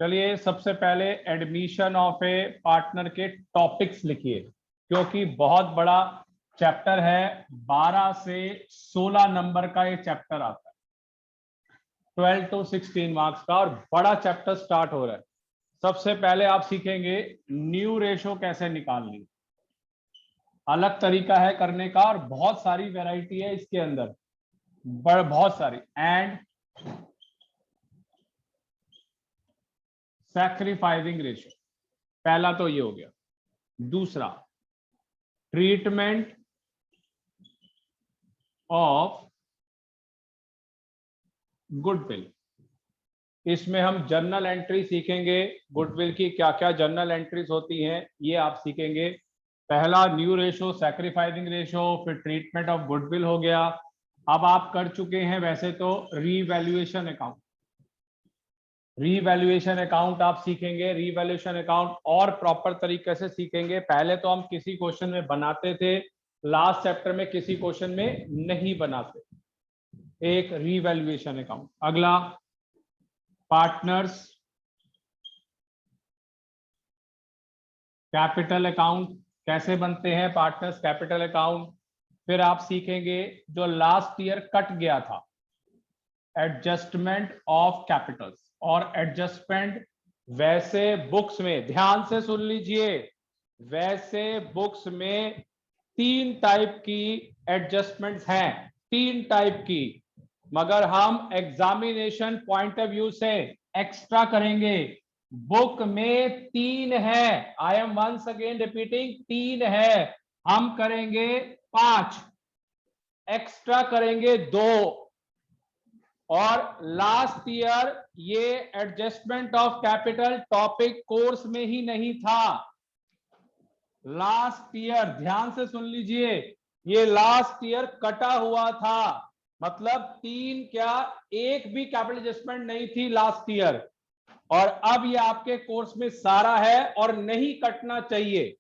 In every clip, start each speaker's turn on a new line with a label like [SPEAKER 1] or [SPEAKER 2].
[SPEAKER 1] चलिए सबसे पहले एडमिशन ऑफ ए पार्टनर के टॉपिक्स लिखिए, क्योंकि बहुत बड़ा चैप्टर है। 12 से 16 नंबर का ये चैप्टर आता है, 12 to 16 मार्क्स का, और बड़ा चैप्टर स्टार्ट हो रहा है। सबसे पहले आप सीखेंगे न्यू रेशो कैसे निकालनी, अलग तरीका है करने का, और बहुत सारी वैरायटी है इसके अंदर, बहुत सारी। एंड सैक्रिफाइसिंग रेशो, पहला तो ये हो गया। दूसरा, ट्रीटमेंट ऑफ गुडविल, इसमें हम जर्नल एंट्री सीखेंगे। गुडविल की क्या क्या जर्नल एंट्रीज होती हैं ये आप सीखेंगे। पहला न्यू रेशो, सैक्रिफाइसिंग रेशो, फिर ट्रीटमेंट ऑफ गुडविल हो गया। अब आप कर चुके हैं वैसे तो रीवैल्यूएशन अकाउंट, रीवैल्यूएशन अकाउंट आप सीखेंगे। रीवैल्यूएशन अकाउंट और प्रॉपर तरीके से सीखेंगे। पहले तो हम किसी क्वेश्चन में बनाते थे, लास्ट चैप्टर में किसी क्वेश्चन में नहीं बनाते। एक रीवैल्यूएशन अकाउंट। अगला, पार्टनर्स कैपिटल अकाउंट, कैसे बनते हैं पार्टनर्स कैपिटल अकाउंट। फिर आप सीखेंगे जो लास्ट ईयर कट गया था, एडजस्टमेंट ऑफ कैपिटल्स। और एडजस्टमेंट वैसे बुक्स में, ध्यान से सुन लीजिए, वैसे बुक्स में 3 टाइप की एडजस्टमेंट्स हैं, 3 टाइप की, मगर हम एग्जामिनेशन पॉइंट ऑफ व्यू से एक्स्ट्रा करेंगे। बुक में 3 है, I am once again repeating, 3 है, हम करेंगे 5, एक्स्ट्रा करेंगे 2। और लास्ट ईयर ये adjustment of capital topic course में ही नहीं था। लास्ट ईयर, ध्यान से सुन लीजिए, ये लास्ट ईयर कटा हुआ था, मतलब 3 क्या, एक भी कैपिटल एडजस्टमेंट नहीं थी लास्ट ईयर। और अब ये आपके कोर्स में सारा है और नहीं कटना चाहिए।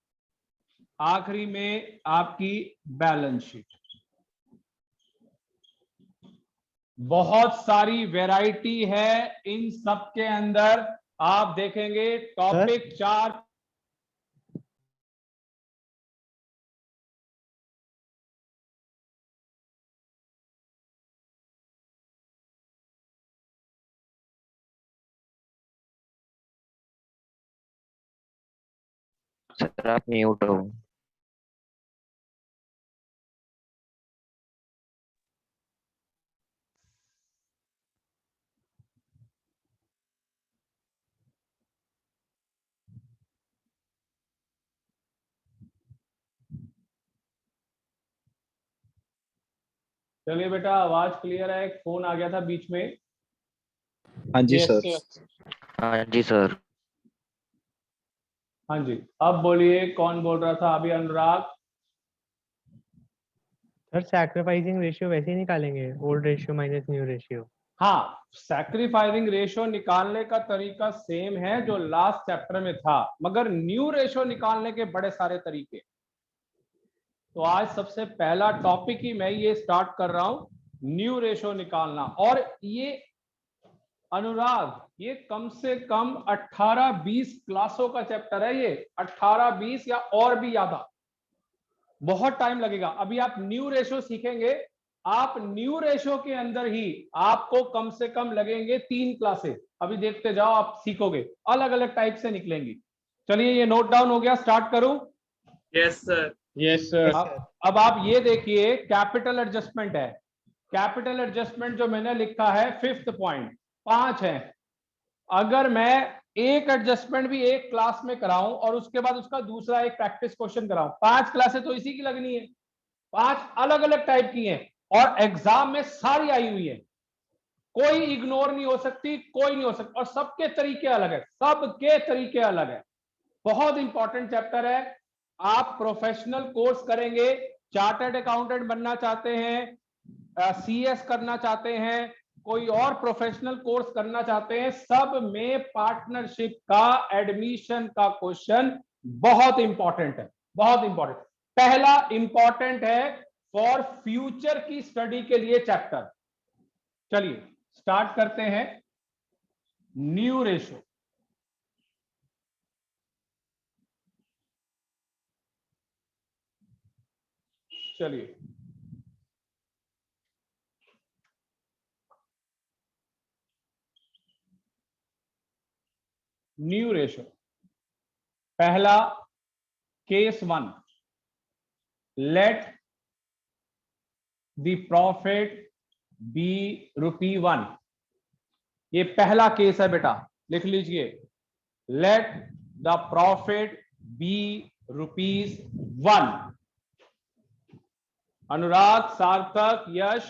[SPEAKER 1] आखिरी में आपकी बैलेंस शीट, बहुत सारी वैरायटी है इन सब के अंदर। आप देखेंगे टॉपिक 4,
[SPEAKER 2] सर आप म्यूट हो।
[SPEAKER 1] चलिए बेटा, आवाज क्लियर है? एक फोन आ गया था बीच में।
[SPEAKER 3] हाँ जी
[SPEAKER 4] यस
[SPEAKER 3] सर।
[SPEAKER 4] सर।
[SPEAKER 2] हाँ जी सर।
[SPEAKER 1] हाँ जी, अब बोलिए कौन बोल रहा था अभी? अनुराग।
[SPEAKER 4] सर सैक्रिफाइसिंग रेशियो वैसे ही निकालेंगे, old ratio minus new ratio.
[SPEAKER 1] हाँ, सैक्रिफाइसिंग रेशियो निकालने का तरीका सेम है जो लास्ट चैप्टर में था, मगर न्यू रेशियो निकालने के बड़े सारे तरीके। तो आज सबसे पहला टॉपिक ही मैं ये स्टार्ट कर रहा हूं, न्यू रेशियो निकालना। और ये अनुराग, ये कम से कम 18-20 क्लासों का चैप्टर है ये, 18-20 या और भी ज्यादा, बहुत टाइम लगेगा। अभी आप न्यू रेशियो सीखेंगे, आप न्यू रेशियो के अंदर ही आपको कम से कम लगेंगे 3 क्लासेस। अभी देखते जाओ, आप सीखोगे, अलग अलग टाइप से निकलेंगी। चलिए, ये नोट डाउन हो गया, स्टार्ट करूं?
[SPEAKER 5] Yes sir.
[SPEAKER 4] Yes sir.
[SPEAKER 1] अब आप ये देखिए, कैपिटल एडजस्टमेंट है। कैपिटल एडजस्टमेंट जो मैंने लिखा है 5th पॉइंट, 5 है। अगर मैं एक एडजस्टमेंट भी एक क्लास में कराऊं और उसके बाद उसका दूसरा एक प्रैक्टिस क्वेश्चन कराऊं, 5 क्लासेस तो इसी की लगनी है। 5 अलग अलग टाइप की हैं और एग्जाम में सारी आई हुई है, कोई इग्नोर नहीं हो सकती, कोई नहीं हो सकता, और सबके तरीके अलग है, सबके तरीके अलग है। बहुत इंपॉर्टेंट चैप्टर है। आप प्रोफेशनल कोर्स करेंगे, चार्टर्ड अकाउंटेंट बनना चाहते हैं, सीएस करना चाहते हैं, कोई और प्रोफेशनल कोर्स करना चाहते हैं, सब में पार्टनरशिप का एडमिशन का क्वेश्चन बहुत इंपॉर्टेंट है, बहुत इंपॉर्टेंट। पहला इंपॉर्टेंट है फॉर फ्यूचर की स्टडी के लिए चैप्टर। चलिए स्टार्ट करते हैं। न्यू रेशो, चलिए न्यू रेशो, पहला case 1, let the profit be ₹1। ये पहला केस है बेटा, लिख लीजिए, let the profit be ₹1। Anurag, Sarthak, Yash,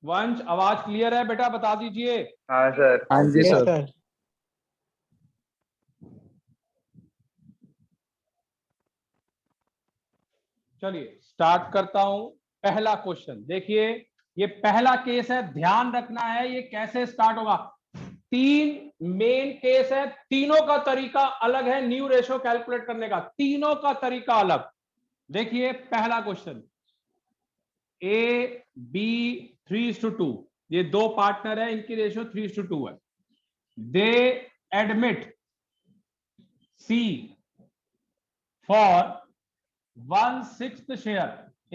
[SPEAKER 1] वंश, आवाज क्लियर है बेटा, बता दीजिए।
[SPEAKER 5] हाँ सर।
[SPEAKER 3] हाँ जी
[SPEAKER 4] यस
[SPEAKER 3] सर।
[SPEAKER 4] सर।
[SPEAKER 1] चलिए स्टार्ट करता हूं। पहला क्वेश्चन देखिए, ये पहला केस है, ध्यान रखना है ये कैसे स्टार्ट होगा। 3 मेन केस है, तीनों का तरीका अलग है न्यू रेशो कैलकुलेट करने का, तीनों का तरीका अलग। देखिए पहला क्वेश्चन, ए बी 3:2, ये दो पार्टनर है, इनकी रेशियो 3:2 है। They admit C for 1/6 share,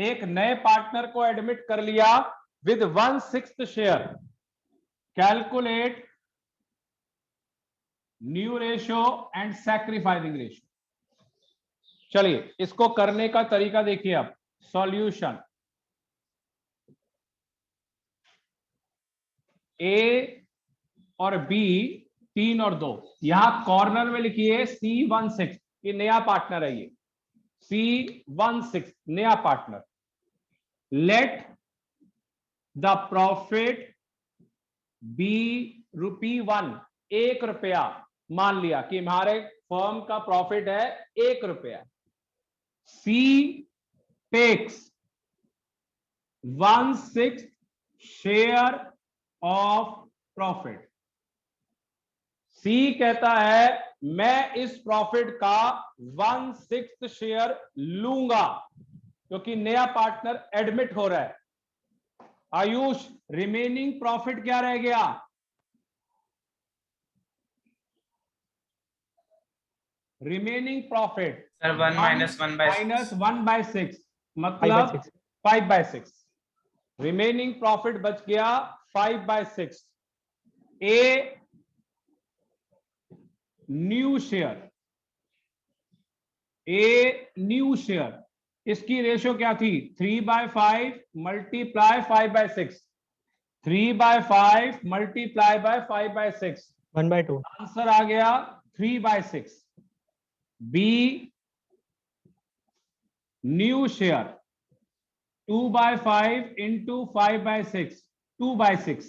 [SPEAKER 1] एक नए पार्टनर को एडमिट कर लिया with 1/6 share. Calculate new ratio and sacrificing ratio. चलिए इसको करने का तरीका देखिए। अब सॉल्यूशन, ए और बी 3 और 2, यहां कॉर्नर में लिखिए C16, ये नया पार्टनर है, ये C16 नया partner. Let the profit be ₹1, ₹1 मान लिया कि हमारे फर्म का प्रॉफिट है ₹1। C takes 1/6 share of profit. सी कहता है मैं इस प्रॉफिट का 1/6 शेयर लूंगा, क्योंकि नया पार्टनर एडमिट हो रहा है। आयुष, रिमेनिंग प्रॉफिट क्या रह गया? रिमेनिंग प्रॉफिट
[SPEAKER 5] सर 1 - 1/6
[SPEAKER 1] मतलब 5/6। रिमेनिंग प्रॉफिट बच गया 5/6। A new share, A new share, इसकी रेशियो क्या थी? 3/5 मल्टीप्लाई 5/6, 3/5 मल्टीप्लाई बाय 5/6,
[SPEAKER 4] 1/2।
[SPEAKER 1] आंसर आ गया 3/6। B new share 2/5 into 5/6, 2/6,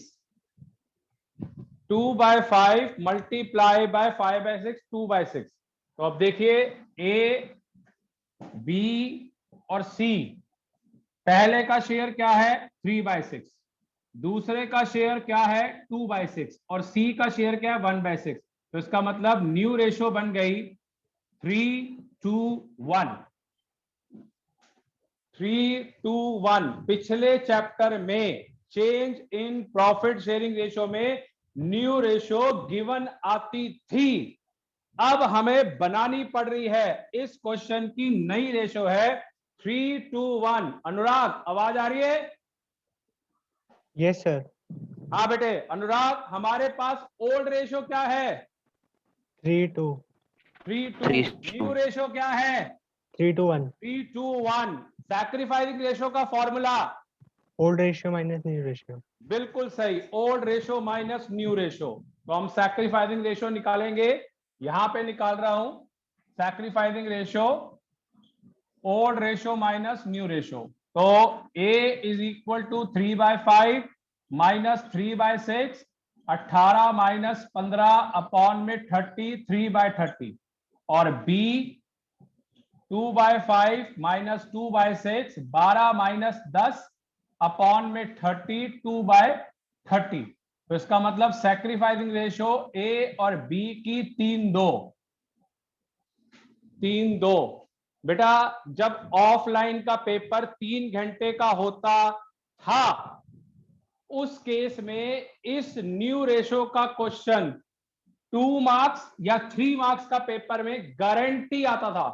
[SPEAKER 1] 2/5 multiply by 5/6, 2/6। तो अब देखिए ए बी और सी, पहले का शेयर क्या है? 3/6, दूसरे का शेयर क्या है? 2/6, और सी का शेयर क्या है? 1/6। तो इसका मतलब न्यू रेशियो बन गई 3:1। 3:1। पिछले चैप्टर में change in profit sharing ratio में न्यू रेशियो गिवन आती थी, अब हमें बनानी पड़ रही है। इस क्वेश्चन की नई रेशियो है 3:1। अनुराग, आवाज आ रही है?
[SPEAKER 4] Yes sir.
[SPEAKER 1] हाँ बेटे। अनुराग, हमारे पास ओल्ड रेशियो क्या है?
[SPEAKER 4] 3:2।
[SPEAKER 1] 3:2। न्यू रेशियो क्या है?
[SPEAKER 4] 3:1।
[SPEAKER 1] 3:1। सैक्रिफाइसिंग रेशियो का formula
[SPEAKER 4] old ratio minus new ratio.
[SPEAKER 1] बिल्कुल सही, old ratio minus new ratio. तो हम सैक्रिफाइसिंग रेशियो निकालेंगे, यहां पे निकाल रहा हूं sacrificing ratio, old ratio minus new ratio. तो A is equal to 3/5 minus 3/6, 18 minus 15 upon में 30, 3/30, और B 2/5 माइनस 2/6, 12 माइनस 10 अपॉन में 30, 2/30। तो इसका मतलब सैक्रिफाइसिंग रेशियो A और B की 3:2। 3:2। बेटा जब ऑफलाइन का पेपर 3 घंटे का होता था, उस केस में इस न्यू रेशियो का क्वेश्चन 2 मार्क्स या 3 मार्क्स का पेपर में गारंटी आता था।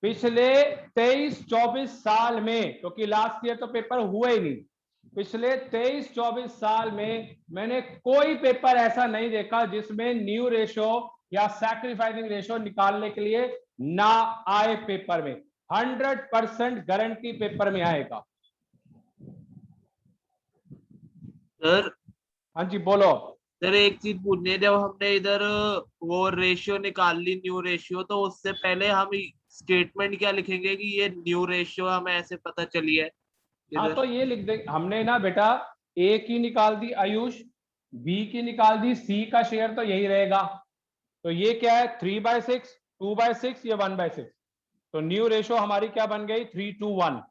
[SPEAKER 1] पिछले 23-24 साल में, क्योंकि लास्ट ईयर तो पेपर हुए ही नहीं, पिछले 23-24 साल में मैंने कोई पेपर ऐसा नहीं देखा जिसमें न्यू रेशो या सैक्रिफाइसिंग रेशो निकालने के लिए ना आए पेपर में। 100% गारंटी पेपर में आएगा।
[SPEAKER 6] सर
[SPEAKER 1] हाँ जी बोलो।
[SPEAKER 6] सर एक चीज पूछनी है, जब हमने इधर वो रेशियो निकाल ली न्यू रेशियो, तो उससे पहले हम स्टेटमेंट क्या लिखेंगे कि ये न्यू रेशियो हमें ऐसे पता चली है
[SPEAKER 1] हाँ
[SPEAKER 6] इधर?
[SPEAKER 1] तो ये लिख दे हमने ना बेटा, ए की निकाल दी आयुष, बी की निकाल दी, सी का शेयर तो यही रहेगा। तो ये क्या है 3/6, 2/6, ये 1/6। तो न्यू रेशो हमारी क्या बन गई 3:1।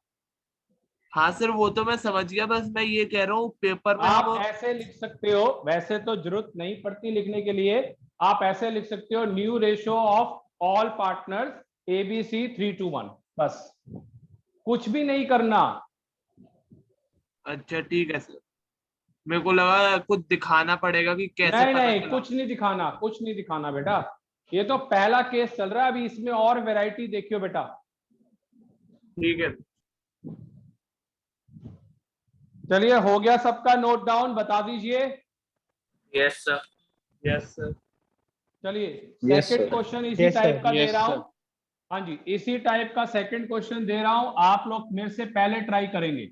[SPEAKER 6] हाँ सर वो तो मैं समझ गया, बस मैं ये कह रहा हूँ पेपर में
[SPEAKER 1] आप
[SPEAKER 6] हम
[SPEAKER 1] ऐसे लिख सकते हो, वैसे तो जरूरत नहीं पड़ती लिखने के लिए, आप ऐसे लिख सकते हो new ratio of all partners ABC 3:1, बस कुछ भी नहीं करना।
[SPEAKER 6] अच्छा ठीक है सर, मेरे को लगा कुछ दिखाना पड़ेगा कि कैसे
[SPEAKER 1] नहीं
[SPEAKER 6] पता
[SPEAKER 1] नहीं
[SPEAKER 6] चला।
[SPEAKER 1] कुछ नहीं दिखाना, कुछ नहीं दिखाना बेटा, ये तो पहला केस चल रहा है, अभी इसमें और वैरायटी देखियो बेटा।
[SPEAKER 6] ठीक है।
[SPEAKER 1] चलिए हो गया सबका नोट डाउन, बता दीजिए।
[SPEAKER 5] Yes, sir.
[SPEAKER 6] Yes sir.
[SPEAKER 1] चलिए
[SPEAKER 3] Yes,
[SPEAKER 1] सेकंड
[SPEAKER 3] sir.
[SPEAKER 1] क्वेश्चन इसी
[SPEAKER 4] Yes,
[SPEAKER 1] टाइप
[SPEAKER 4] sir.
[SPEAKER 1] का दे
[SPEAKER 5] Yes,
[SPEAKER 1] रहा हूं।
[SPEAKER 5] sir.
[SPEAKER 1] हाँ जी इसी टाइप का सेकंड क्वेश्चन दे रहा हूं, आप लोग मेरे से पहले ट्राई करेंगे।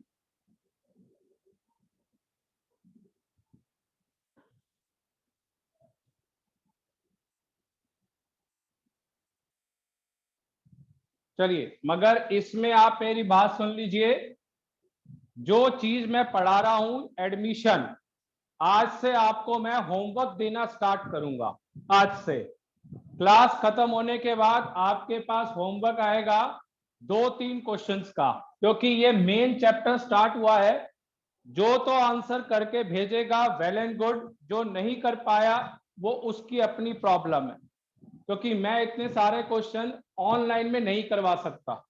[SPEAKER 1] चलिए मगर इसमें आप मेरी बात सुन लीजिए, जो चीज मैं पढ़ा रहा हूं एडमिशन, आज से आपको मैं होमवर्क देना स्टार्ट करूंगा। आज से क्लास खत्म होने के बाद आपके पास होमवर्क आएगा 2-3 क्वेश्चंस का, क्योंकि ये मेन चैप्टर स्टार्ट हुआ है। जो तो आंसर करके भेजेगा वेल एंड गुड, जो नहीं कर पाया वो उसकी अपनी प्रॉब्लम है, क्योंकि मैं इतने सारे क्वेश्चन ऑनलाइन में नहीं करवा सकता।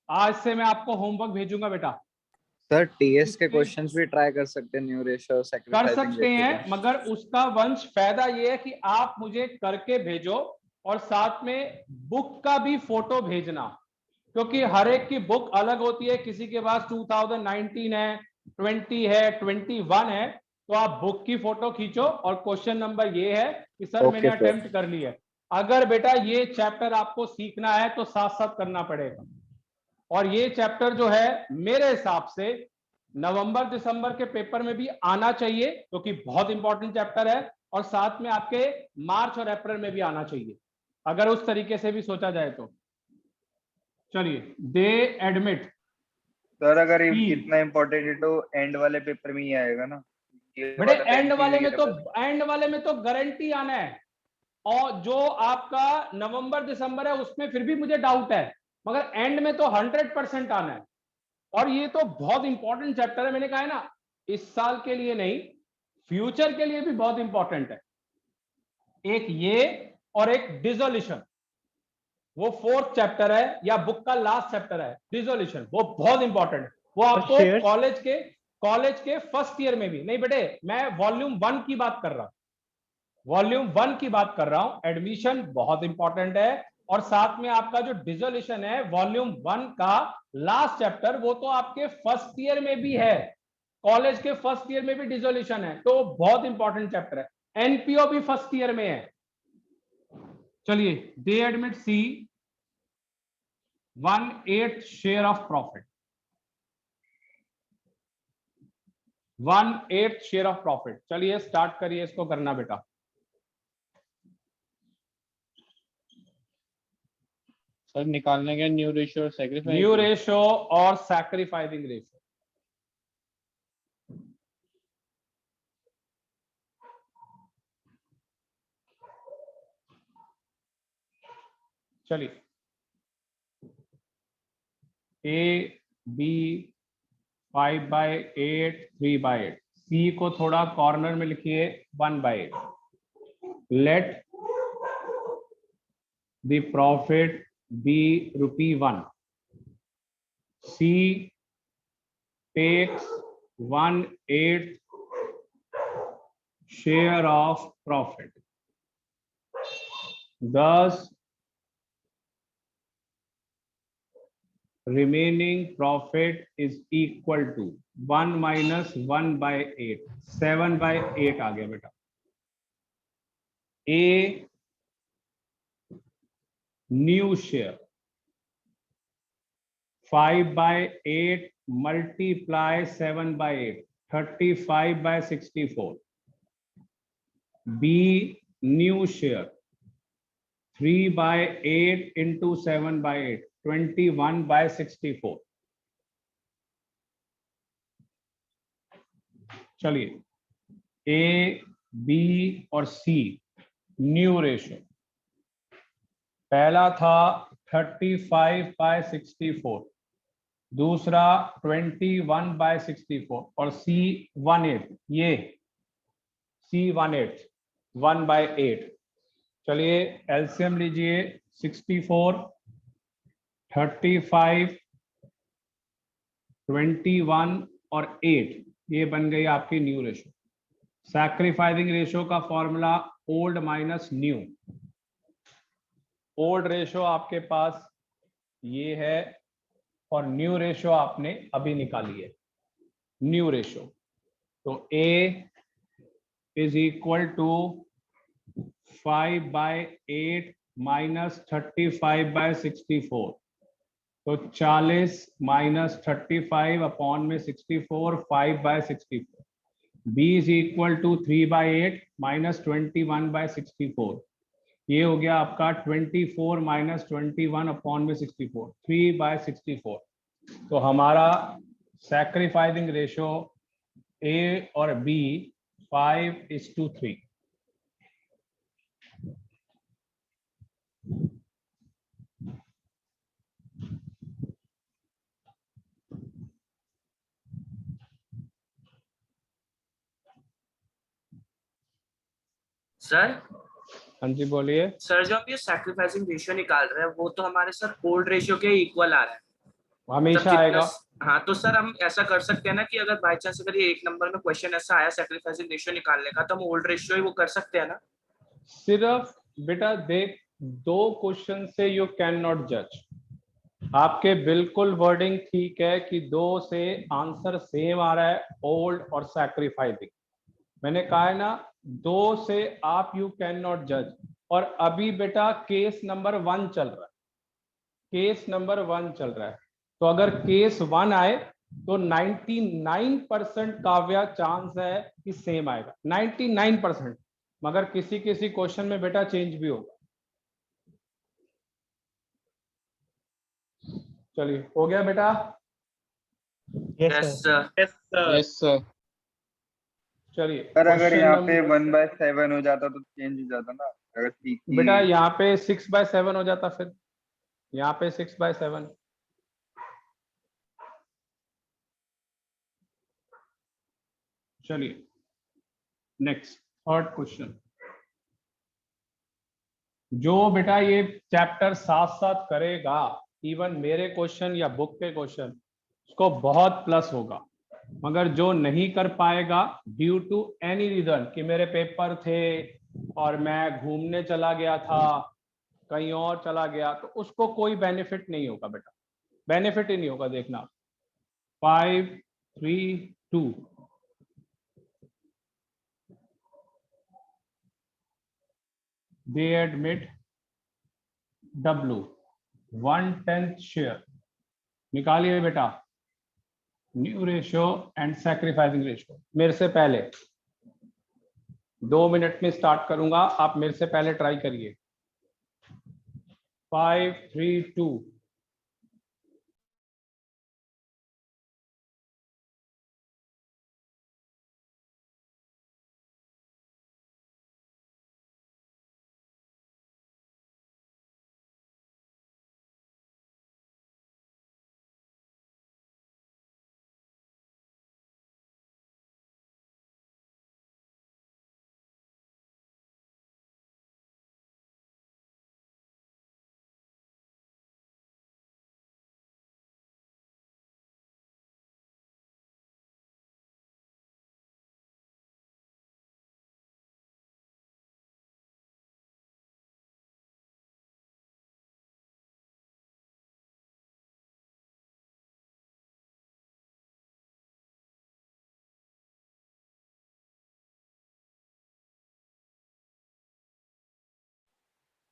[SPEAKER 1] आज से मैं आपको होमवर्क भेजूंगा बेटा।
[SPEAKER 3] सर टीएस के क्वेश्चंस भी ट्राई कर सकते हैं न्यू रेशियो
[SPEAKER 1] कर
[SPEAKER 3] सैक्रिफाइसिंग
[SPEAKER 1] सकते
[SPEAKER 3] रेशियो
[SPEAKER 1] हैं, मगर उसका वंश फायदा ये है कि आप मुझे करके भेजो और साथ में बुक का भी फोटो भेजना, क्योंकि हर एक की बुक अलग होती है, किसी के पास 2019 है, 20 है, 21 है। तो आप बुक की फोटो खींचो और क्वेश्चन नंबर ये है कि सर मैंने
[SPEAKER 3] Okay, sir.
[SPEAKER 1] अटेम्प्ट कर लिया है। अगर बेटा ये चैप्टर आपको सीखना है तो साथ साथ करना पड़ेगा, और ये चैप्टर जो है मेरे हिसाब से नवंबर दिसंबर के पेपर में भी आना चाहिए, क्योंकि बहुत इंपॉर्टेंट चैप्टर है, और साथ में आपके मार्च और अप्रैल में भी आना चाहिए, अगर उस तरीके से भी सोचा जाए तो। चलिए दे एडमिट,
[SPEAKER 7] सर अगर इतना इम्पोर्टेंट है तो एंड वाले पेपर में ही आएगा ना?
[SPEAKER 1] बेटे एंड वाले में तो गारंटी आना है, और जो आपका नवंबर दिसंबर है उसमें फिर भी मुझे डाउट है, मगर एंड में तो 100% आना है। और ये तो बहुत इंपॉर्टेंट चैप्टर है, मैंने कहा है ना, इस साल के लिए नहीं, फ्यूचर के लिए भी बहुत इंपॉर्टेंट है। एक ये और एक डिसोल्यूशन, वो 4th चैप्टर है या बुक का लास्ट चैप्टर है डिसोल्यूशन, वो बहुत इंपॉर्टेंट है। वो आपको
[SPEAKER 4] shares?
[SPEAKER 1] कॉलेज के फर्स्ट ईयर में भी नहीं, बेटे मैं वॉल्यूम 1 की बात कर रहा हूं, वॉल्यूम 1 की बात कर रहा हूं। एडमिशन बहुत इंपॉर्टेंट है, और साथ में आपका जो डिसोल्यूशन है वॉल्यूम 1 का लास्ट चैप्टर, वो तो आपके फर्स्ट ईयर में भी है, कॉलेज के फर्स्ट ईयर में भी डिसोल्यूशन है, तो बहुत इंपॉर्टेंट चैप्टर है। एनपीओ भी फर्स्ट ईयर में है। चलिए they admit C 1/8 share of profit, 1/8 share of profit. चलिए स्टार्ट करिए इसको करना बेटा।
[SPEAKER 5] सर निकालने के न्यू रेशियो और सैक्रिफाइस।
[SPEAKER 1] न्यू रेशो और सैक्रिफाइसिंग रेशो। चलिए ए बी 5/8, 3/8, सी को थोड़ा कॉर्नर में लिखिए 1/8। Let the profit be ₹1। C takes 1/8 share of profit, thus remaining profit is equal to 1 minus 1 by 8, 7 by 8 आ गया बेटा. A new share 5 by 8 multiply 7 by 8, 35 by 64. B new share 3 by 8 into 7 by 8, 21 by 64. चलिए A, B और C new ratio. पहला था 35 by 64, दूसरा 21 by 64 और C 1/8. ये C 1/8, 1 by 8. चलिए एलसीएम लीजिए. 64, 35, 21 और 8, ये बन गई आपकी न्यू रेशियो. सैक्रिफाइसिंग रेशियो का formula old minus new. Old ratio आपके पास ये है और न्यू रेशियो आपने अभी निकाली है. न्यू रेशियो तो A is equal to 5 by 8 minus 35 by 64. तो 40 minus 35 अपॉन में 64, 5 by 64. B is equal to 3 by 8 minus 21 by 64. ये हो गया आपका 24 minus 21 अपॉन में 64, 3 by 64. तो हमारा सैक्रिफाइसिंग रेशियो A और B 5:3.
[SPEAKER 8] सर
[SPEAKER 1] हाँ जी बोलिए.
[SPEAKER 8] सर जो हम ये सैक्रिफाइसिंग रेशियो निकाल रहे हैं वो तो हमारे सर ओल्ड रेशियो के इक्वल आ रहा है.
[SPEAKER 1] हमेशा
[SPEAKER 8] जितना-
[SPEAKER 1] आएगा.
[SPEAKER 8] हाँ तो सर हम ऐसा कर सकते हैं ना कि अगर बाई चांस अगर ये एक नंबर में क्वेश्चन ऐसा आया सैक्रिफाइसिंग रेशियो निकालने का तो हम ओल्ड रेशियो ही वो कर सकते हैं ना.
[SPEAKER 1] सिर्फ बेटा देख, 2 क्वेश्चन से यू कैन नॉट जज. आपके बिल्कुल वर्डिंग ठीक है कि 2 से आंसर सेम आ रहा है, ओल्ड और सैक्रिफाइसिंग. मैंने कहा है ना 2 से आप यू कैन नॉट जज. और अभी बेटा केस नंबर 1 चल रहा है. केस नंबर 1 चल रहा है. तो अगर केस 1 आए तो 99% काव्या चांस है कि सेम आएगा. 99%. मगर किसी किसी क्वेश्चन में बेटा चेंज भी होगा. चलिए हो गया बेटा.
[SPEAKER 4] Yes
[SPEAKER 8] yes
[SPEAKER 4] sir.
[SPEAKER 8] Sir.
[SPEAKER 5] Yes sir.
[SPEAKER 1] चलिए
[SPEAKER 7] पर अगर
[SPEAKER 1] क्वेश्चन
[SPEAKER 7] यहाँ पे
[SPEAKER 1] नंबर
[SPEAKER 7] 1/7 हो जाता तो चेंज हो जाता ना. अगर ठीक ही
[SPEAKER 1] बेटा यहाँ पे 6/7 हो जाता. फिर यहाँ पे 6/7. चलिए नेक्स्ट थर्ड क्वेश्चन. जो बेटा ये चैप्टर साथ साथ करेगा, इवन मेरे क्वेश्चन या बुक के क्वेश्चन, उसको बहुत प्लस होगा. मगर जो नहीं कर पाएगा ड्यू टू एनी रीजन कि मेरे पेपर थे और मैं घूमने चला गया था, कहीं और चला गया, तो उसको कोई बेनिफिट नहीं होगा बेटा. बेनिफिट ही नहीं होगा. देखना 5, 3, 2. They admit W 1/10 share. निकालिए बेटा new ratio and sacrificing ratio. मेरे से पहले 2 मिनट में स्टार्ट करूंगा, आप मेरे से पहले ट्राई करिए. 5, 3, 2.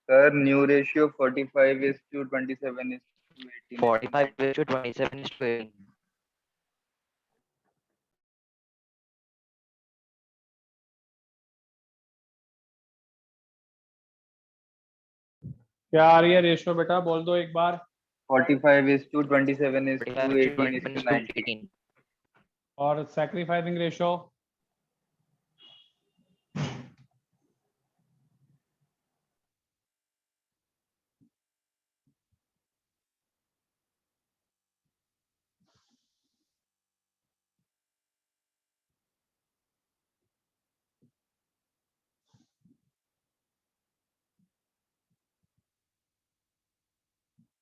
[SPEAKER 7] Sir, new ratio 45:27 is to 18.
[SPEAKER 2] 45:27 is to 18.
[SPEAKER 1] क्या आ रही है रेशियो बेटा, बोल दो एक बार।
[SPEAKER 7] 45:27 is
[SPEAKER 2] 45
[SPEAKER 7] to
[SPEAKER 2] is to
[SPEAKER 7] 18 is
[SPEAKER 2] 18
[SPEAKER 7] to
[SPEAKER 2] is to
[SPEAKER 7] 19.
[SPEAKER 2] 18.
[SPEAKER 1] और sacrificing ratio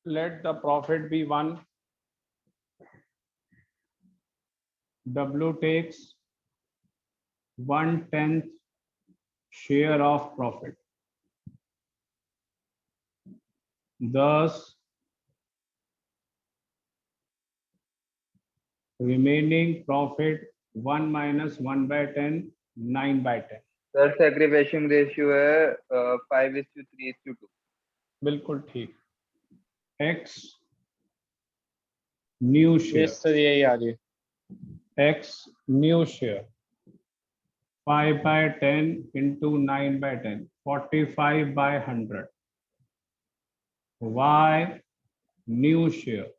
[SPEAKER 1] let the profit be 1, W takes 1/10 share of profit, thus remaining profit 1 minus 1/10, 9/10.
[SPEAKER 7] Sir, sacrificing ratio है 5:3:2.
[SPEAKER 1] बिल्कुल ठीक। X new share,
[SPEAKER 5] yes sir यही आ रही है।
[SPEAKER 1] X new share 5/10 into 9/10, 45/100. Y new share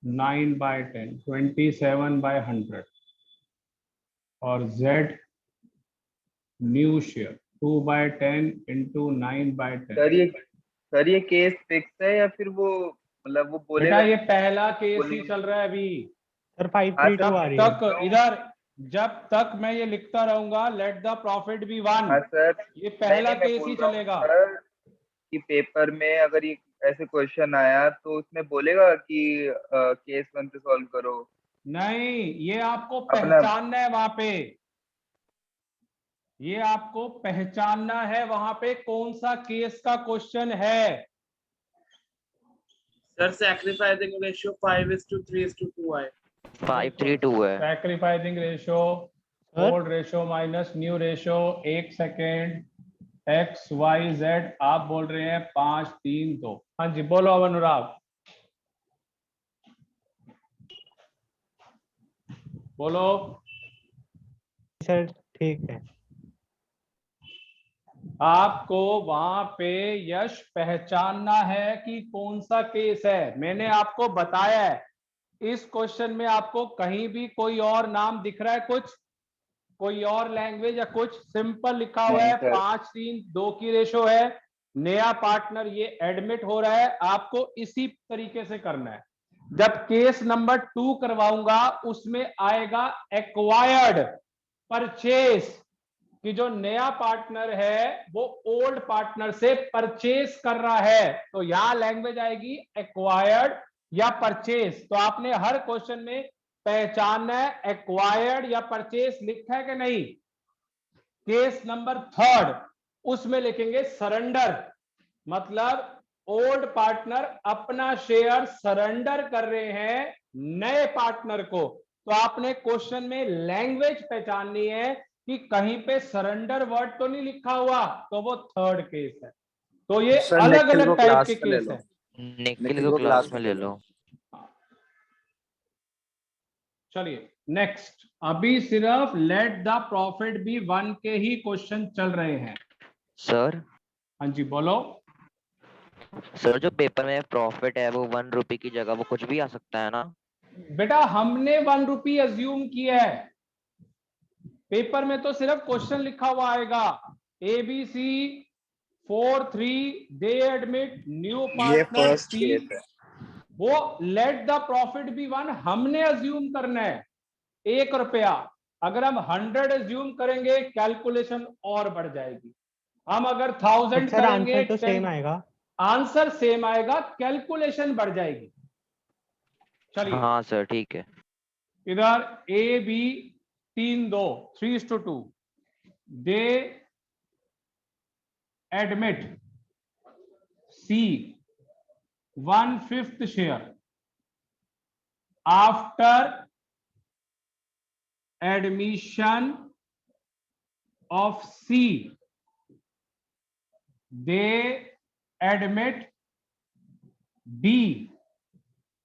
[SPEAKER 1] 9/10, 27/100. और Z new share 2/10 into 9/10.
[SPEAKER 7] Sir ये case fix है या फिर वो मतलब वो
[SPEAKER 1] बेटा
[SPEAKER 7] बोलेगा
[SPEAKER 1] ये पहला केस ही
[SPEAKER 7] बोलेंगे।
[SPEAKER 1] चल रहा है अभी।
[SPEAKER 4] सर 532 आ रही है।
[SPEAKER 1] तक इधर जब तक मैं ये लिखता रहूंगा लेट द प्रॉफिट बी 1,
[SPEAKER 7] हाँ सर,
[SPEAKER 1] ये पहला
[SPEAKER 7] नहीं, मैं
[SPEAKER 1] केस
[SPEAKER 7] बोल
[SPEAKER 1] ही
[SPEAKER 7] रहा हूँ
[SPEAKER 1] चलेगा।
[SPEAKER 7] सर कि पेपर में अगर ये ऐसे क्वेश्चन आया तो उसमें बोलेगा कि केस 1 से सॉल्व करो।
[SPEAKER 1] नहीं, ये आपको
[SPEAKER 7] अपना-
[SPEAKER 1] पहचानना है वहां पे, ये आपको पहचानना है वहां पे कौन सा केस का क्वेश्चन है।
[SPEAKER 6] सर सैक्रिफाइसिंग रेशियो 5:3:2 है।
[SPEAKER 2] 532 है।
[SPEAKER 1] Sacrificing ratio, old ratio minus new ratio, 1 second, X Y Z आप बोल रहे हैं 5 3 2। हाँ जी बोलो अब अनुराग, बोलो।
[SPEAKER 4] सर ठीक है।
[SPEAKER 1] आपको वहां पे यश पहचानना है कि कौन सा केस है। मैंने आपको बताया है इस क्वेश्चन में आपको कहीं भी कोई और नाम दिख रहा है, कुछ कोई और लैंग्वेज या कुछ सिंपल लिखा हुआ
[SPEAKER 7] नहीं
[SPEAKER 1] है,
[SPEAKER 7] सर।
[SPEAKER 1] 5-3-2 की रेशो है, नया पार्टनर ये एडमिट हो रहा है, आपको इसी तरीके से करना है। जब केस नंबर 2 करवाऊंगा उसमें आएगा एक्वायर्ड परचेस कि जो नया पार्टनर है वो ओल्ड पार्टनर से परचेस कर रहा है, तो यहां लैंग्वेज आएगी एक्वायर्ड या परचेस। तो आपने हर क्वेश्चन में पहचानना है एक्वायर्ड या परचेस लिखा है कि नहीं। केस नंबर 3 उसमें लिखेंगे सरेंडर, मतलब ओल्ड पार्टनर अपना शेयर सरेंडर कर रहे हैं नए पार्टनर को। तो आपने क्वेश्चन में लैंग्वेज पहचाननी है कि कहीं पे सरेंडर वर्ड तो नहीं लिखा हुआ, तो वो 3rd केस है। तो ये
[SPEAKER 3] सर,
[SPEAKER 1] अलग
[SPEAKER 3] निखिल
[SPEAKER 1] अलग
[SPEAKER 3] को
[SPEAKER 1] टाइप
[SPEAKER 3] क्लास
[SPEAKER 1] के
[SPEAKER 3] में ले
[SPEAKER 1] केस
[SPEAKER 3] लो।
[SPEAKER 1] है।
[SPEAKER 2] निखिल को क्लास में ले लो।
[SPEAKER 1] चलिए नेक्स्ट, अभी सिर्फ लेट द प्रॉफिट बी 1 के ही क्वेश्चन चल रहे हैं।
[SPEAKER 2] सर
[SPEAKER 1] हाँ जी बोलो।
[SPEAKER 2] सर जो पेपर में प्रॉफिट है वो 1 रुपए की जगह वो कुछ भी आ सकता है ना।
[SPEAKER 1] बेटा हमने 1 रुपी अज्यूम किया है, पेपर में तो सिर्फ क्वेश्चन लिखा हुआ आएगा ABC 4-3 दे एडमिट न्यू
[SPEAKER 3] ये
[SPEAKER 1] पार्टनर
[SPEAKER 3] फर्स्ट
[SPEAKER 1] सी,
[SPEAKER 3] केस है।
[SPEAKER 1] वो लेट द प्रॉफिट बी 1 हमने अज्यूम करना है 1 रुपया। अगर हम 100 अज्यूम करेंगे कैलकुलेशन और बढ़ जाएगी। हम अगर 1000
[SPEAKER 4] सर
[SPEAKER 1] करेंगे
[SPEAKER 4] आंसर तो सेम आएगा।
[SPEAKER 1] आंसर सेम आएगा, कैलकुलेशन बढ़ जाएगी। चलिए
[SPEAKER 2] हाँ सर ठीक है।
[SPEAKER 1] इधर A B 3-2 3:2 they admit C 1/5 share after admission of C they admit D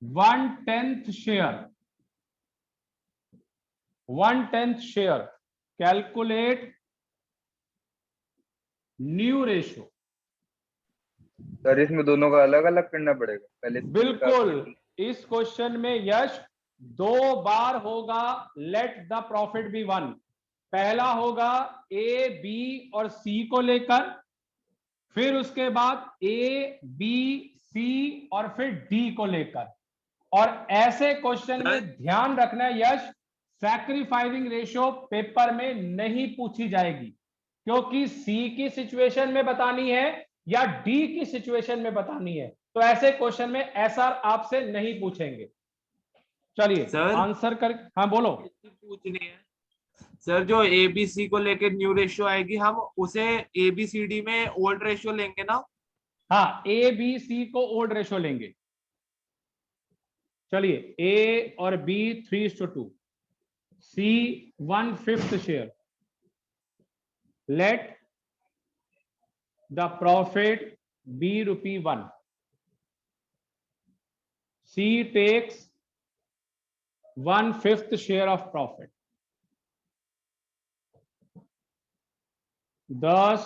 [SPEAKER 1] 1/10 share. 1/10 share. Calculate new ratio.
[SPEAKER 7] Sir इसमें दोनों का अलग अलग करना पड़ेगा पहले C का
[SPEAKER 1] बिल्कुल, इस क्वेश्चन में यश 2 बार होगा लेट द प्रॉफिट बी 1। पहला होगा A, B और C को लेकर, फिर उसके बाद A, B, C और फिर D को लेकर। और ऐसे क्वेश्चन में ध्यान रखना है यश, सैक्रिफाइसिंग रेशियो पेपर में नहीं पूछी जाएगी, क्योंकि C की सिचुएशन में बतानी है या D की सिचुएशन में बतानी है। तो ऐसे क्वेश्चन में एसआर आपसे नहीं पूछेंगे। चलिए
[SPEAKER 6] सर,
[SPEAKER 1] आंसर कर, हाँ बोलो।
[SPEAKER 6] पूछनी है सर, जो एबीसी को लेके न्यू रेशियो आएगी, हम उसे एबीसीडी में ओल्ड रेशियो लेंगे ना?
[SPEAKER 1] हाँ, ए बी सी को ओल्ड रेशियो लेंगे। चलिए ए और B 3:2, C 1/5 share. Let the profit be ₹1। C takes 1/5 share of profit. Thus,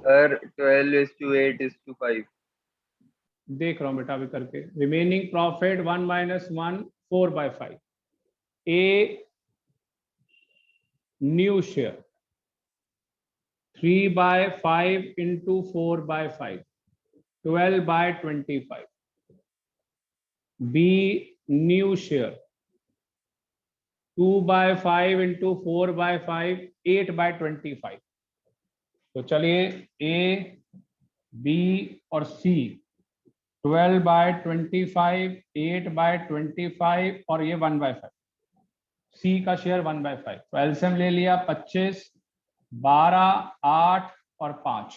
[SPEAKER 7] sir 12:8:5
[SPEAKER 1] देख रहा हूं बेटा अभी करके। Remaining profit 1 - 1 4/5। A new share 3/5 into 4/5 12/25। B new share 2/5 into 4/5 8/25। तो चलिए A, B और C 12/25 8/25 और ये 1/5। C का शेयर 1/5। तो एलसीएम ले लिया 25, 12, 8 और 5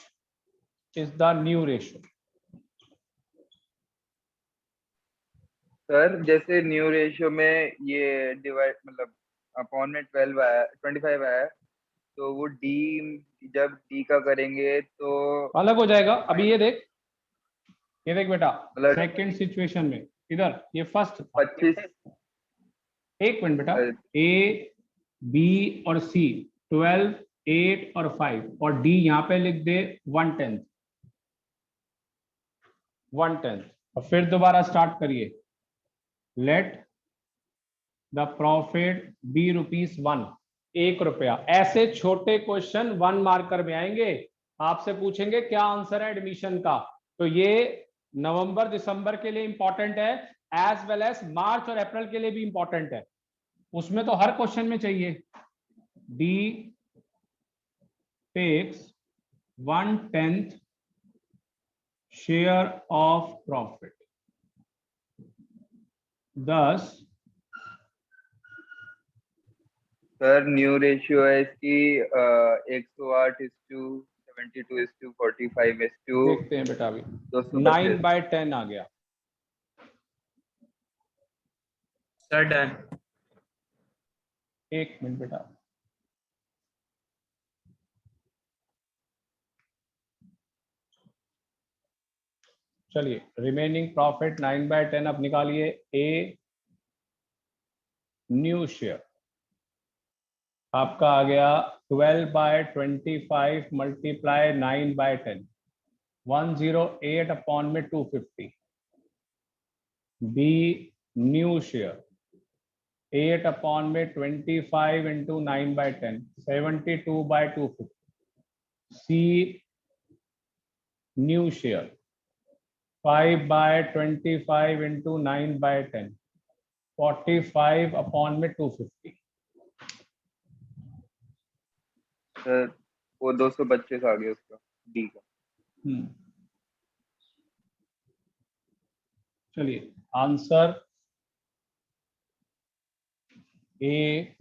[SPEAKER 1] is the new ratio.
[SPEAKER 7] Sir जैसे न्यू रेशियो में ये डिवाइड मतलब अपॉन में 25 आया, तो वो डी जब डी का करेंगे तो
[SPEAKER 1] अलग हो जाएगा। अभी ये देख बेटा,
[SPEAKER 7] मतलब
[SPEAKER 1] सेकंड सिचुएशन में इधर ये फर्स्ट
[SPEAKER 7] 25।
[SPEAKER 1] एक मिनट बेटा, ए बी और सी 12 8 और 5 और डी यहाँ पे लिख दे 1/10 और फिर दोबारा स्टार्ट करिए। Let the profit be ₹1, ₹1। ऐसे छोटे क्वेश्चन 1 मार्कर में आएंगे। आपसे पूछेंगे क्या आंसर है एडमिशन का, तो ये नवंबर दिसंबर के लिए इंपॉर्टेंट है, एज वेल एज मार्च और अप्रैल के लिए भी इंपॉर्टेंट है। उसमें तो हर क्वेश्चन में चाहिए। D takes 1/10 share of profit. Thus,
[SPEAKER 7] sir new ratio है इसकी 108:72:45
[SPEAKER 1] देखते हैं बेटा अभी
[SPEAKER 7] 225।
[SPEAKER 1] 9/10 आ गया।
[SPEAKER 8] Sir done.
[SPEAKER 1] एक मिनट बेटा, चलिए रिमेनिंग प्रॉफिट 9/10 अब निकालिए। ए न्यू शेयर आपका आ गया 12/25 मल्टीप्लाई 9/10 108 अपॉन में 250। बी न्यू शेयर 8 अपॉन में 25 इंटू 9/10 72/250। सी न्यू शेयर 5/25 इंटू 9/10 45 अपॉन में 250।
[SPEAKER 7] सर वो 225 आ गया उसका डी का।
[SPEAKER 1] चलिए आंसर ए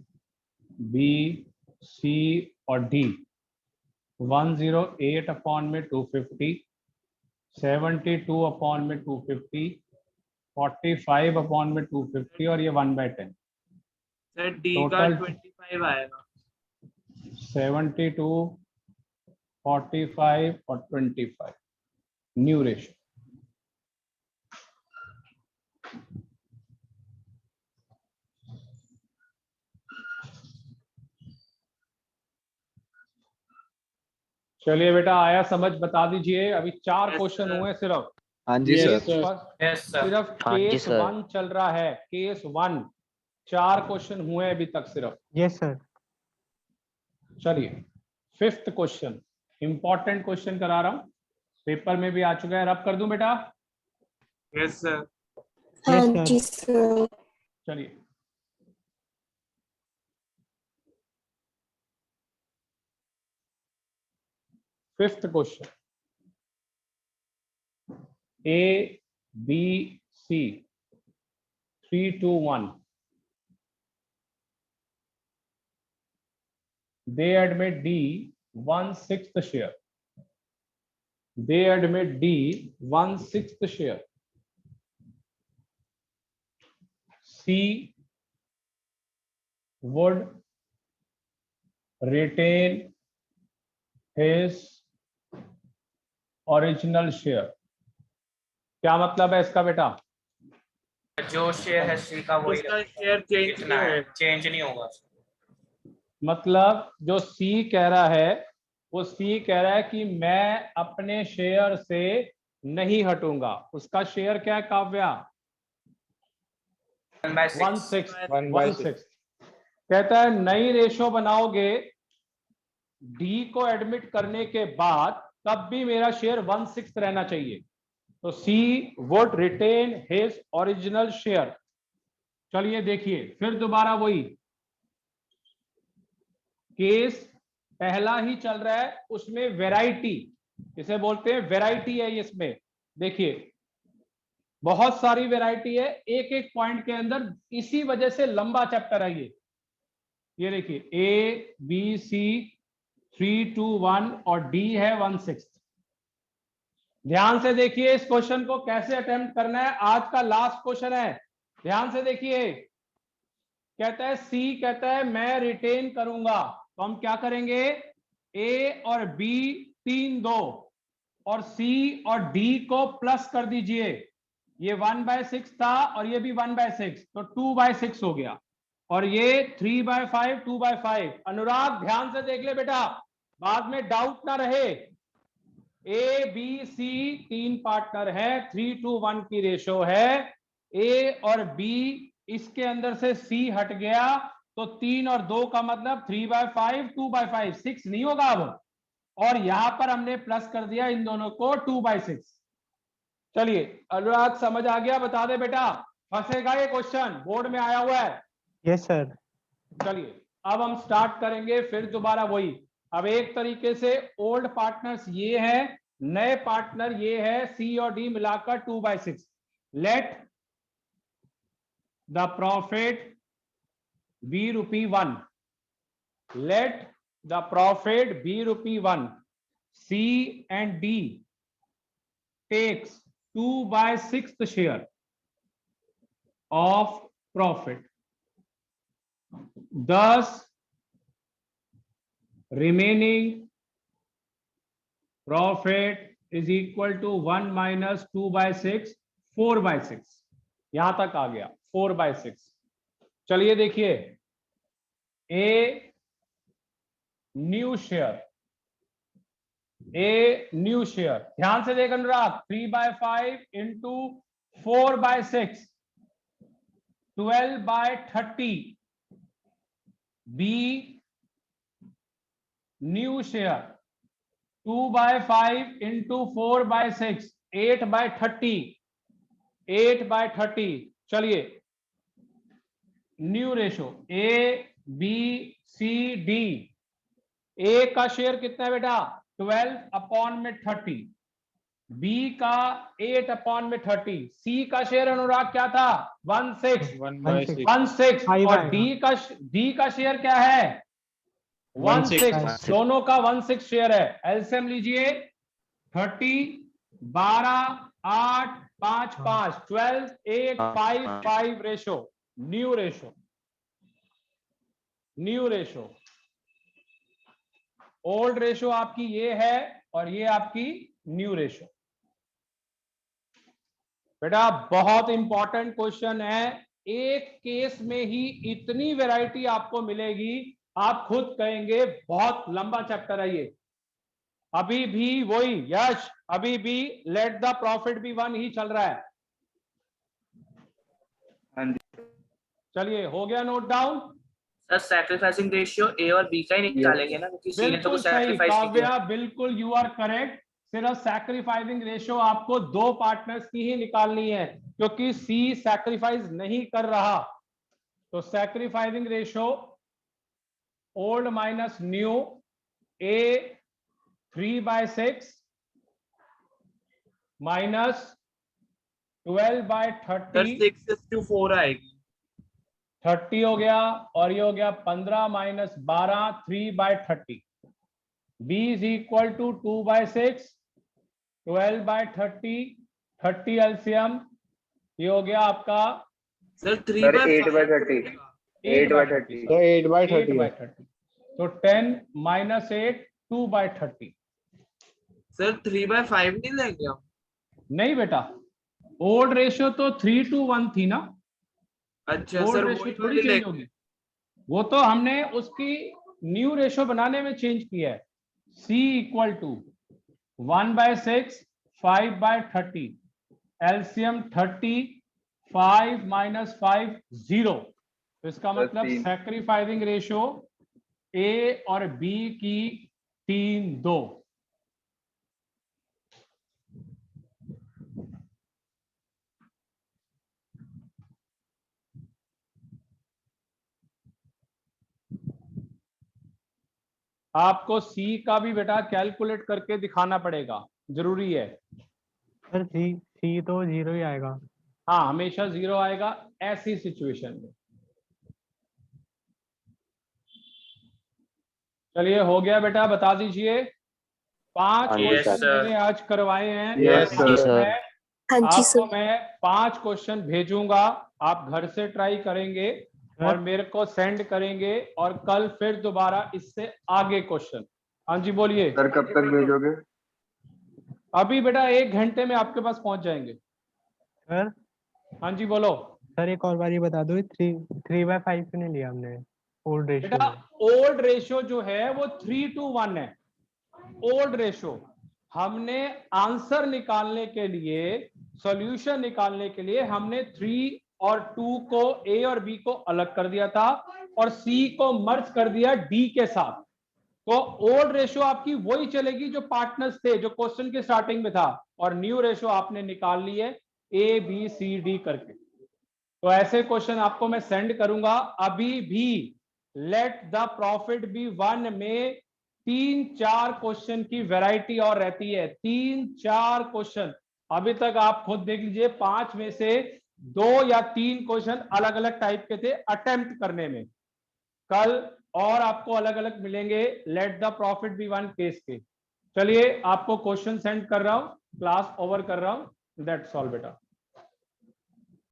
[SPEAKER 1] बी सी और डी 108 अपॉन में 250 72 अपॉन में 250 45 अपॉन में 250 और ये 1/10।
[SPEAKER 6] सर डी का 25 आएगा।
[SPEAKER 1] 72 45 और 25 न्यू रेशियो। चलिए बेटा, आया समझ, बता दीजिए। अभी 4
[SPEAKER 6] Yes,
[SPEAKER 1] क्वेश्चन
[SPEAKER 6] sir.
[SPEAKER 1] हुए सिर्फ।
[SPEAKER 3] हाँ जी
[SPEAKER 5] Yes,
[SPEAKER 3] sir.
[SPEAKER 5] sir.
[SPEAKER 8] Yes sir.
[SPEAKER 1] सिर्फ
[SPEAKER 2] हाँ जी,
[SPEAKER 1] केस
[SPEAKER 2] सर।
[SPEAKER 1] 1 चल रहा है, केस 1। 4 क्वेश्चन हुए हैं अभी तक सिर्फ।
[SPEAKER 4] Yes sir.
[SPEAKER 1] चलिए 5th क्वेश्चन, इंपॉर्टेंट क्वेश्चन करा रहा हूं, पेपर में भी आ चुका है। रब कर दूं बेटा?
[SPEAKER 6] Yes, sir.
[SPEAKER 4] Yes sir.
[SPEAKER 1] चलिए fifth question, A B C 3 2 1, they admit D 1/6 share, they admit D 1/6 share, C would retain his original share। क्या मतलब है इसका बेटा?
[SPEAKER 8] जो शेयर है सी का वही
[SPEAKER 6] उसका शेयर चेंज
[SPEAKER 8] जितना
[SPEAKER 6] नहीं
[SPEAKER 8] है,
[SPEAKER 6] होगा।
[SPEAKER 8] चेंज नहीं होगा।
[SPEAKER 1] मतलब जो सी कह रहा है, वो सी कह रहा है कि मैं अपने शेयर से नहीं हटूंगा। उसका शेयर क्या है काव्या?
[SPEAKER 8] 1/6।
[SPEAKER 1] 1/6। कहता है नई रेशो बनाओगे डी को एडमिट करने के बाद, तब भी मेरा शेयर 1/6 रहना चाहिए। तो C would retain his original share. चलिए देखिए फिर दोबारा वही केस पहला ही चल रहा है, उसमें वैरायटी, इसे बोलते हैं वैरायटी है इसमें। देखिए बहुत सारी वैरायटी है, एक एक पॉइंट के अंदर, इसी वजह से लंबा चैप्टर है ये देखिए ए बी सी 3 2 1 और डी है 1/6। ध्यान से देखिए इस क्वेश्चन को कैसे अटेम्प्ट करना है। आज का लास्ट क्वेश्चन है, ध्यान से देखिए। कहता है सी कहता है मैं रिटेन करूंगा, तो हम क्या करेंगे? ए और बी 3 2 और सी और डी को प्लस कर दीजिए। ये 1/6 था और ये भी 1/6, तो 2/6 हो गया। और ये 3/5 2/5। अनुराग ध्यान से देख ले बेटा, बाद में डाउट ना रहे। ए बी सी 3 पार्टनर है, 3 to 1 की रेशो है। ए और बी, इसके अंदर से सी हट गया, तो 3 और 2 का मतलब 3/5 2/5, 6 नहीं होगा अब। और यहां पर हमने प्लस कर दिया इन दोनों को 2/6। चलिए अनुराग समझ आ गया? बता दे बेटा, फंसेगा ये क्वेश्चन, बोर्ड में आया हुआ है।
[SPEAKER 4] Yes sir.
[SPEAKER 1] चलिए अब हम स्टार्ट करेंगे फिर दोबारा वही। अब एक तरीके से ओल्ड पार्टनर्स ये है, नए पार्टनर ये है, सी और डी मिलाकर 2/6। Let the profit be ₹1, let the profit be ₹1। C and D takes 2/6 share of profit, thus remaining profit is equal to 1 minus 2/6, 4/6। यहां तक आ गया 4/6। चलिए देखिए A new share, A new share, ध्यान से देख Anurag, 3/5 into 4/6, 12/30। B new share 2/5 into 4/6, 8/30, 8/30। चलिए new ratio A B C D. A का शेयर कितना है बेटा? 12/30। बी का 8/30। सी का शेयर अनुराग क्या था? 1/6।
[SPEAKER 5] 1/6।
[SPEAKER 1] 1/6
[SPEAKER 4] Five
[SPEAKER 1] और
[SPEAKER 4] आएगा।
[SPEAKER 1] डी का शेयर क्या है? 1/6।
[SPEAKER 2] 1/6।
[SPEAKER 1] दोनों का 1/6 शेयर है। एलसीएम लीजिए, 30 12 8 5 5, 12 8 5 5 ratio, new ratio, new ratio. Old ratio आपकी ये है और ये आपकी न्यू रेशो। बेटा बहुत इंपॉर्टेंट क्वेश्चन है, एक केस में ही इतनी वैरायटी आपको मिलेगी, आप खुद कहेंगे बहुत लंबा चैप्टर है ये। अभी भी वही यश, अभी भी let the profit B one ही चल रहा है।
[SPEAKER 7] हाँ जी
[SPEAKER 1] चलिए हो गया note down.
[SPEAKER 8] Sir sacrificing ratio A और बी का ही निकालेंगे ना, क्योंकि सी ने तो
[SPEAKER 1] बिल्कुल
[SPEAKER 8] कुछ
[SPEAKER 1] सही
[SPEAKER 8] सैक्रिफाइस नहीं किया।
[SPEAKER 1] काव्या, बिल्कुल यू आर करेक्ट। सिर्फ सैक्रिफाइसिंग रेशियो आपको दो पार्टनर्स की ही निकालनी है, क्योंकि सी सैक्रिफाइस नहीं कर रहा। तो sacrificing ratio old minus new, A 3/6 minus 12/30,
[SPEAKER 6] 6:4 आएगी।
[SPEAKER 1] 30 हो गया, और ये हो गया 15 minus 12, 3/30। b is equal to 2/6, 12/30, 30 LCM, ये हो गया आपका
[SPEAKER 6] सर
[SPEAKER 7] सर
[SPEAKER 6] 3/5
[SPEAKER 7] 8/30
[SPEAKER 5] तो 8/30 है।
[SPEAKER 1] 8/30। तो 10 माइनस 8, 2/30।
[SPEAKER 6] सर 3/5 नहीं लेंगे हम?
[SPEAKER 1] नहीं बेटा, ओल्ड रेशियो तो 3:1 थी ना,
[SPEAKER 6] अच्छा
[SPEAKER 1] ओल्ड
[SPEAKER 6] सर
[SPEAKER 1] रेशियो
[SPEAKER 6] वही
[SPEAKER 1] थोड़ी
[SPEAKER 6] वाली
[SPEAKER 1] चेंज
[SPEAKER 6] लेंगे।
[SPEAKER 1] होगी, वो तो हमने उसकी न्यू रेशियो बनाने में चेंज किया है। c equal to 1/6, 5/30, LCM 30, 5 minus 5 0। तो इसका मतलब
[SPEAKER 7] 3।
[SPEAKER 1] सैक्रिफाइसिंग रेशियो ए और बी की 3:2। आपको सी का भी बेटा कैलकुलेट करके दिखाना पड़ेगा, जरूरी है।
[SPEAKER 4] सर सी तो 0 ही आएगा।
[SPEAKER 1] हाँ हमेशा 0 आएगा ऐसी सिचुएशन में। चलिए हो गया बेटा, बता दीजिए। 5
[SPEAKER 2] हाँ जी
[SPEAKER 8] Yes,
[SPEAKER 1] क्वेश्चन
[SPEAKER 8] sir.
[SPEAKER 1] मैंने आज करवाए हैं।
[SPEAKER 7] Yes,
[SPEAKER 2] जी
[SPEAKER 7] sir.
[SPEAKER 2] सर।
[SPEAKER 9] हाँ जी
[SPEAKER 1] आपको
[SPEAKER 9] सर।
[SPEAKER 1] मैं 5 क्वेश्चन भेजूंगा, आप घर से ट्राई करेंगे और मेरे को सेंड करेंगे, और कल फिर दोबारा इससे आगे क्वेश्चन। हाँ जी बोलिए।
[SPEAKER 7] सर कब तक भेजोगे?
[SPEAKER 1] अभी बेटा 1 घंटे में आपके पास पहुंच जाएंगे।
[SPEAKER 4] सर
[SPEAKER 1] हाँ जी बोलो।
[SPEAKER 4] सर एक और बार ये बता दो, 3/5 क्यों नहीं लिया हमने ओल्ड रेशियो
[SPEAKER 1] बेटा
[SPEAKER 4] में?
[SPEAKER 1] ओल्ड रेशियो जो है वो 3:1 है। ओल्ड रेशियो हमने आंसर निकालने के लिए, सॉल्यूशन निकालने के लिए हमने 3 और 2 को, ए और बी को अलग कर दिया था और सी को मर्ज कर दिया डी के साथ। तो ओल्ड रेशियो आपकी वही चलेगी जो पार्टनर्स थे, जो क्वेश्चन के स्टार्टिंग में था, और न्यू रेशियो आपने निकाल ली है ए बी सी डी करके। तो ऐसे क्वेश्चन आपको मैं सेंड करूंगा। अभी भी let the profit B one में 3-4 क्वेश्चन की वैरायटी और रहती है, 3-4 क्वेश्चन। अभी तक आप खुद देख लीजिए, 5 में से 2 या 3 क्वेश्चन अलग अलग टाइप के थे अटेम्प्ट करने में। कल और आपको अलग अलग मिलेंगे let the profit B one case के। चलिए आपको क्वेश्चन सेंड कर रहा हूं, क्लास ओवर कर रहा हूं। दैट्स ऑल बेटा।